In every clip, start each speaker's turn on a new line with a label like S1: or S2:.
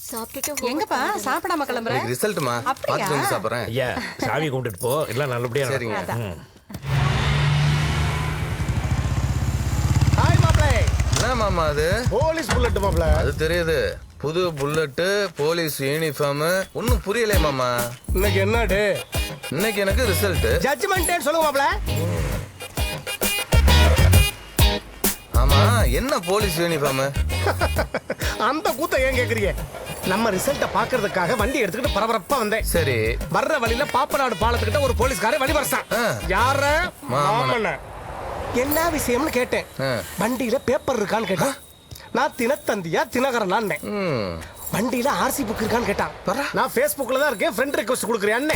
S1: சாப்பிட்டுட்டு
S2: எங்கப்பா சாப்பிடாம கிளம்புற?
S3: ரிசல்ட்மா
S2: அப்படியா?
S3: பார்த்து வந்து சாப்பிட்றேன்.
S4: ஐயா சாமி கும்பிட்டுட்டு போ எல்லாம் நல்லபடியா
S3: சரிங்க.
S4: நடக்கும்.
S5: ஹாய் மாப்ள.
S3: என்ன மாமா அது?
S5: போலீஸ் புல்லட் மாப்ள.
S3: அது தெரியுது. புது புல்லட்டு, போலீஸ் யூனிஃபார்ம், ஒன்னும் புரியலையே மாமா.
S5: இன்னைக்கு என்ன டே?
S3: இன்னைக்கு எனக்கு ரிசல்ட்.
S5: ஜட்ஜ்மென்ட் டே சொல்லுங்க மாப்ள.
S3: ஆமா, என்ன போலீஸ் யூனிஃபார்ம்?
S5: அந்த கூத்த ஏன் கேக்குறீங்க? நம்ம ரிசல்ட்ட பாக்குறதுக்காக வண்டி எடுத்துக்கிட்டு பரபரப்பா வந்தேன்.
S3: சரி.
S5: வர்ற வழியில பாப்பநாடு பாலத்துக்கிட்ட ஒரு போலீஸ்காரன் வழி வரசான்.
S3: ஆ.
S5: யார?
S3: மாமன.
S5: மாமன. என்ன விஷயம்னு கேட்டேன்.
S3: ஆ.
S5: வண்டியில பேப்பர் இருக்கான்னு கேட்டான். நான் தினத்தந்தியா தினகரனான்னு.
S3: ம்.
S5: வண்டியில ஆர்சி புக் இருக்கான்னு கேட்டான். நான் Facebookல தான் இருக்கேன், ஃப்ரெண்ட் ரிக்வெஸ்ட் கொடுக்குறேன்.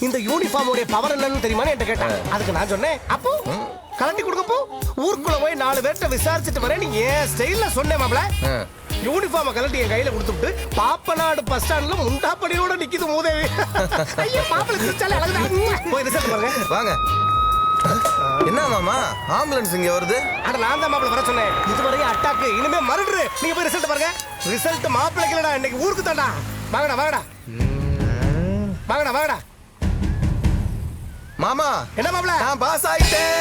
S5: இந்த யூனிஃபார்ம் உடைய பவர் என்னன்னு தெரியுமான்னு என்கிட்ட கேட்டான். அதுக்கு நான் சொன்னேன், அப்போ கலட்டி கொடுக்கப்போ ஊருக்குள்ள போய் 4 பேர்ட்ட விசாரிச்சுட்டு வரேன். நீ ஏன் ஸ்டைல்ல சொன்னேன் மாப்ள. யூனிஃபார்ம் கலட்டி என் கையில கொடுத்துட்டு பாப்பநாடு பஸ் ஸ்டாண்ட்ல முண்டாப்படியோட நிக்குது மூதேவி. ஐயோ மாப்ள சிரிச்சாலே அழகுதான். போய் ரிசல்ட் பாருங்க.
S3: வாங்க. என்ன மாமா, ஆம்புலன்ஸ் இங்க வருது?
S5: அட நான் தான் மாப்ள வர சொன்னேன். இதுவரையும் அட்டாக், இனிமே மர்டர். நீங்க போய் ரிசல்ட் பாருங்க. ரிசல்ட் மாப்ளைக்கு இல்லடா, இன்னைக்கு ஊருக்கு தான்டா. வாங்கடா வாங்கடா வாங்கடா வாங்கடா.
S3: மாமா,
S5: என்ன மாப்ள?
S3: நான் பாஸ் ஆயிட்டேன்.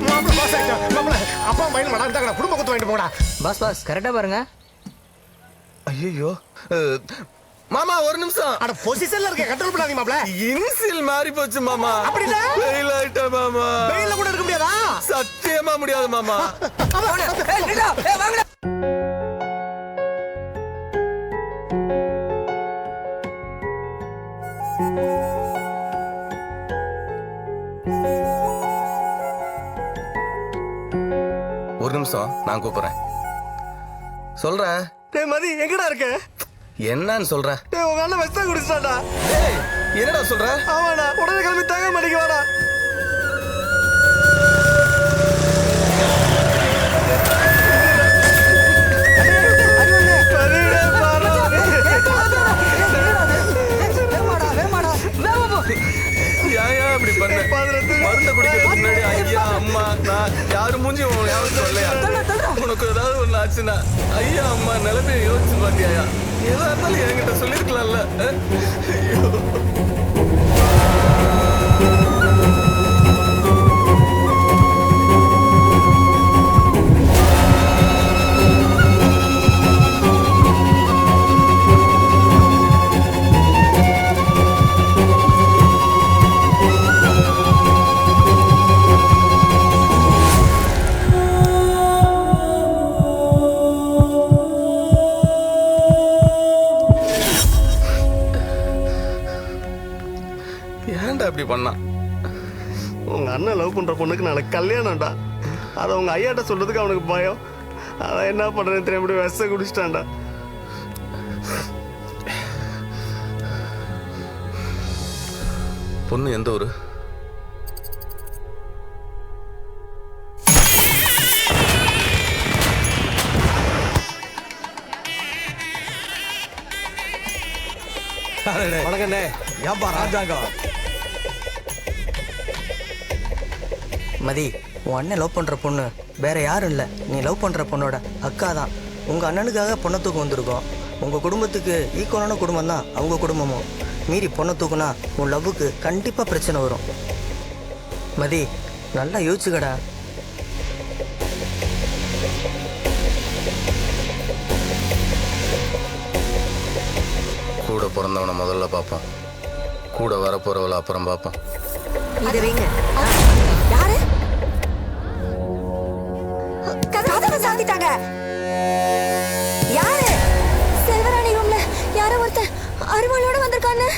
S5: மாப்ள பாஸ் ஆயிட்டா. மாப்ள அப்பா மயில் மடாண்டாங்கடா, குடும்ப குத்து வாங்கிட்டு போடா.
S6: பாஸ் கரெக்டா பாருங்க.
S3: ஐயோ மாமா, ஒரு நிமிஷம்.
S5: அட பொசிஷன்ல இருக்க, கண்ட்ரோல் பண்ணாதீங்க மாப்ள.
S3: இன்சில் மாறி போச்சு மாமா.
S5: அப்படினா
S3: ஃபெயில் ஆயிட்டேன் மாமா.
S5: வெயில்ல கூட இருக்க முடியாதா?
S3: சத்தியமா முடியாது மாமா. ஒரு நிமிஷம், நான் கூப்பிடுறேன். சொல்றேன்.
S5: டேய் மதி, எங்கடா இருக்க?
S3: என்னன்னு சொல்ற?
S5: டேய் உங்க அண்ணன் வெஸ்டா குடிச்சாடா.
S3: ஏய், என்னடா சொல்ற?
S5: ஆமாடா, உடனே கிளம்பி தாங்க மாட்டேங்க வாடா.
S3: ஏன் இப்படி பண்ண? மருந்த குடிக்கிறதுக்கு முன்னாடி ஐயா அம்மா நான் யாரும் மூஞ்சி யாரும் சொல்லையா? உனக்கு ஏதாவது ஒண்ணு ஆச்சுன்னா ஐயா அம்மா நிலைமையை யோசிச்சு பாத்தியா? ஏதா இருந்தாலும் என்கிட்ட சொல்லிருக்கலாம்ல. ஐயோ. ஏன்டா இப்படி பண்ணா?
S5: உங்க அண்ணன் லவ் பண்ற பொண்ணுக்கு நாளைக்கு கல்யாணம்டா. அதை உங்க ஐயாட்ட சொல்றதுக்கு அவனுக்கு பயம். அதான் என்ன பண்றேன்னு தெரியாம விஷ குடிச்சிட்டான்டா.
S3: பொண்ணு எந்த ஊரு?
S5: வணக்கண்ணே. ஏன்பா ராஜாங்கம்?
S6: மதி, உன் அண்ணன் லவ் பண்ற பொண்ணு வேற யாரும் இல்ல, நீ லவ் பண்ற பொண்ணோட அக்கா தான். உங்க அண்ணனுக்காக பொண்ணை தூக்க வந்திருக்கோம். உங்க குடும்பத்துக்கு ஈக்குவலான குடும்பம் தான் அவங்க குடும்பமும். மீறி பொண்ணை தூக்குனா உன் லவ்வுக்கு கண்டிப்பா பிரச்சனை வரும். மதி, நல்லா யோசிச்சுக்கடா.
S3: கூட பிறந்தவனை முதல்ல பார்ப்போம், கூட வரப்போறவளை அப்புறம் பார்ப்போம்.
S1: இதை வைங்க. யாரு? கதவை சாத்திட்டாங்க. யாரு? செல்வராணி ரூம்ல யாரோ ஒருத்தர் அருவாளோட வந்திருக்கான்னு.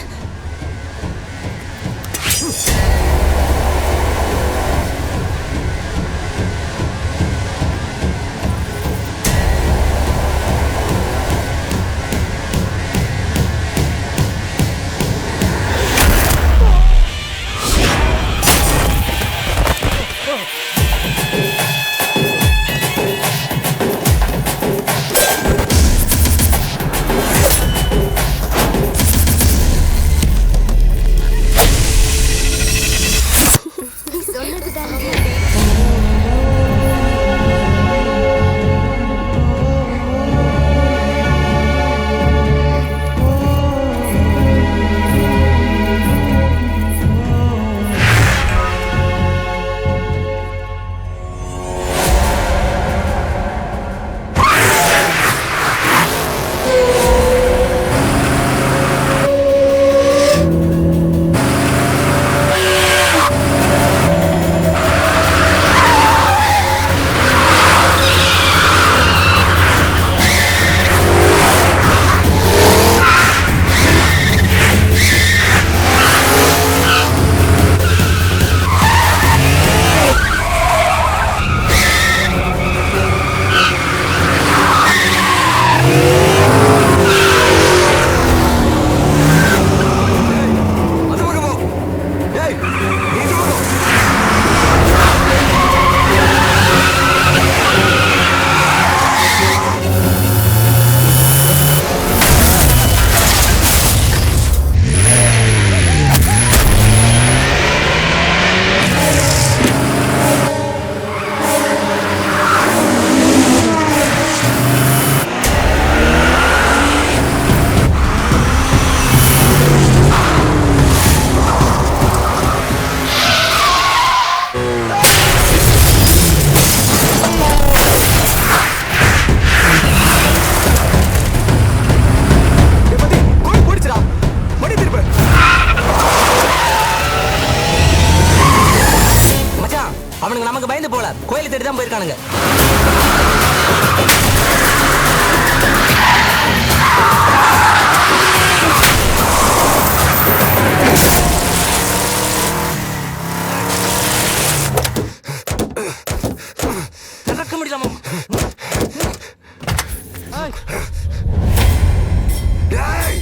S2: டேய்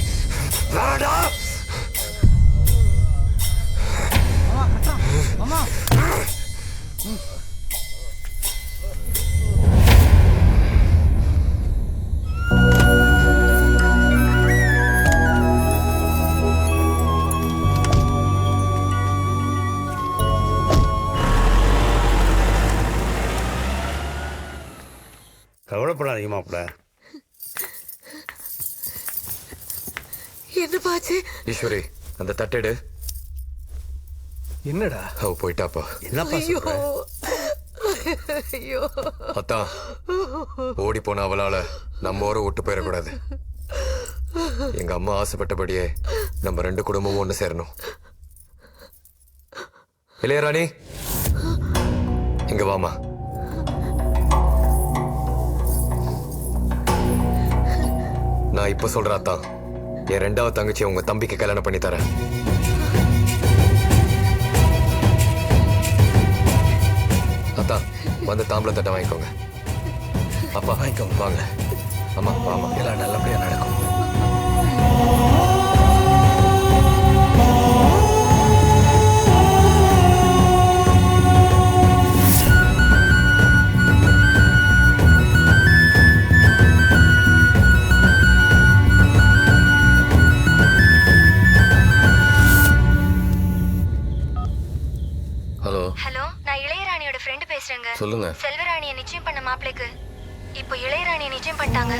S2: வாடா.
S4: கவலைப்படாதீங்க மாப்பிள்ள.
S1: என்ன பாச்சு?
S2: ஈஸ்வரி அந்த தட்டெடு.
S5: என்னடா
S2: அவ போயிட்டாப்பா.
S4: என்னப்பா சொல்ற?
S1: ஐயோ
S2: அத்தான் ஓடி போன அவளால நம்ம ஊரை விட்டு போயிடக்கூடாது. எங்க அம்மா ஆசைப்பட்டபடியே நம்ம 2 குடும்பமும் ஒண்ணு சேரணும். இளையராணி இங்க வாமா. நான் இப்ப சொல்றேன் அத்தான், என் 2வது தங்கச்சி உங்க தம்பிக்கு கல்யாணம் பண்ணி தரேன். அத்தான் வந்து தாம்பளை தட்டை வாங்கிக்கோங்க. அப்பா வாங்கிக்கோங்க. வாங்க அம்மா வாமா. எல்லாம் நல்லபடியா நடக்கும். ஹலோ
S1: ஹலோ, நான் இளையராணியோட ஃப்ரெண்டு பேசுறேங்க.
S2: சொல்லுங்க.
S1: செல்வராணியை நிச்சயம் பண்ண மாப்பிளைக்கு இப்போ இளையராணியை நிச்சயம் பண்ணிட்டாங்க.